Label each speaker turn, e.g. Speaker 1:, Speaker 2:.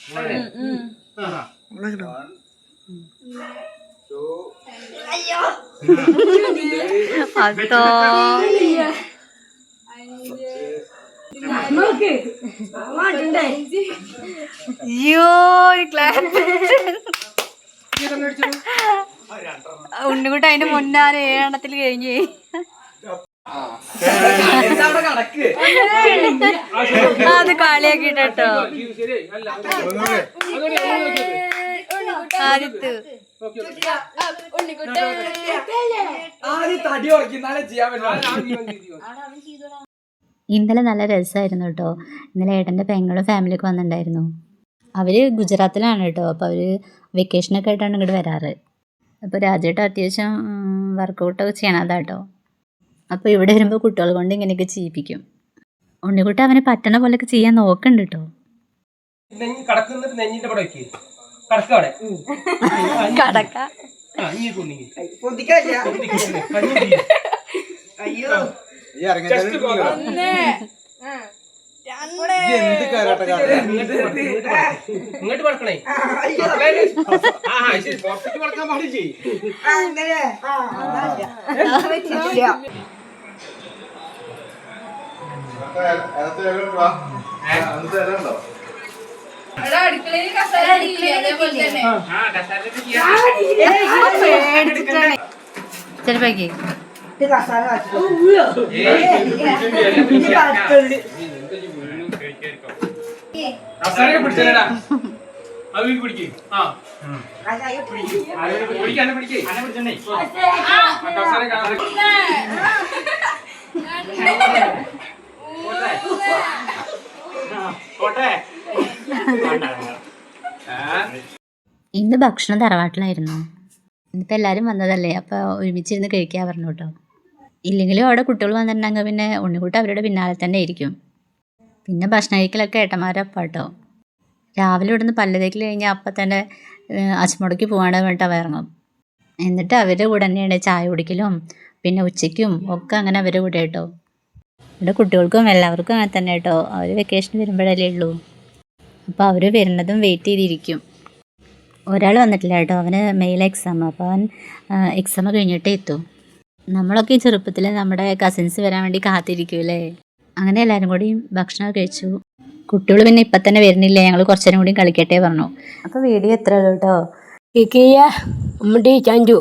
Speaker 1: അതോ ഉണ്ണിക്കുട്ടി അതിന്റെ മുന്നാലെ 7 എണ്ണത്തിൽ കഴിഞ്ഞ് അത് കളിയാക്കിട്ടോ ആദ്യത്ത് ഇന്നലെ നല്ല രസമായിരുന്നു കേട്ടോ. ഇന്നലെ ഏട്ടൻ്റെ പെങ്ങളും ഫാമിലിയൊക്കെ വന്നിട്ടുണ്ടായിരുന്നു. അവർ ഗുജറാത്തിലാണ് കേട്ടോ. അപ്പോൾ അവർ വെക്കേഷനൊക്കെ ആയിട്ടാണ് ഇങ്ങോട്ട് വരാറ്. അപ്പോൾ രാജേട്ടൻ അത്യാവശ്യം വർക്കൗട്ടൊക്കെ ചെയ്യണം അതാട്ടോ. അപ്പോൾ ഇവിടെ വരുമ്പോൾ കുട്ടികൾ കൊണ്ട് ഇങ്ങനെയൊക്കെ ചെയ്യിപ്പിക്കും. ഉണ്ണിക്കുട്ടി അവനെ പറ്റണ പോലെയൊക്കെ ചെയ്യാൻ നോക്കണ്ട് കേട്ടോ.
Speaker 2: ഇങ്ങോട്ട് പറക്കണേ
Speaker 1: ചെലപ്പാക്കി ഇന്ന് ഭക്ഷണം തറവാട്ടിലായിരുന്നു. ഇന്നിപ്പോൾ എല്ലാവരും വന്നതല്ലേ, അപ്പോൾ ഒരുമിച്ചിരുന്ന് കഴിക്കാൻ പറഞ്ഞു കേട്ടോ. ഇല്ലെങ്കിലും അവിടെ കുട്ടികൾ വന്നിട്ടുണ്ടെങ്കിൽ പിന്നെ ഉണ്ണിക്കുട്ടി അവരുടെ പിന്നാലെ തന്നെ ഇരിക്കും. പിന്നെ ഭക്ഷണം കഴിക്കലൊക്കെ ഏട്ടന്മാരപ്പം കേട്ടോ. രാവിലെ ഇവിടുന്ന് പല്ല് തേക്കൽ കഴിഞ്ഞാൽ അപ്പം തന്നെ അച്ഛമ്മടക്ക് പോകാണ്ട് വേണ്ടിട്ട് അവ ഇറങ്ങും. എന്നിട്ട് അവരുടെ കൂടെ തന്നെയാണ് ചായ കുടിക്കലും പിന്നെ ഉച്ചയ്ക്കും ഒക്കെ അങ്ങനെ അവരുടെ കൂടെ കേട്ടോ. ഇവിടെ കുട്ടികൾക്കും എല്ലാവർക്കും അങ്ങനെ തന്നെ കേട്ടോ. അവർ വെക്കേഷൻ വരുമ്പോഴല്ലേ ഉള്ളൂ. അപ്പോൾ അവർ വരുന്നതും വെയിറ്റ് ചെയ്തിരിക്കും. ഒരാൾ വന്നിട്ടില്ല കേട്ടോ. അവന് മെയിൽ എക്സാം. അപ്പോൾ അവൻ എക്സാം കഴിഞ്ഞിട്ടേ എത്തും. നമ്മളൊക്കെ ഈ ചെറുപ്പത്തിൽ നമ്മുടെ കസിൻസ് വരാൻ വേണ്ടി കാത്തിരിക്കുമല്ലേ. അങ്ങനെ എല്ലാവരും കൂടി ഭക്ഷണം കഴിച്ചു. കുട്ടികൾ പിന്നെ ഇപ്പം തന്നെ വരുന്നില്ല, ഞങ്ങൾ കുറച്ചേരം കൂടി കളിക്കട്ടെ പറഞ്ഞു. അപ്പോൾ വീഡിയോ എത്ര ഉള്ളൂ കേട്ടോ.
Speaker 3: ചാഞ്ചു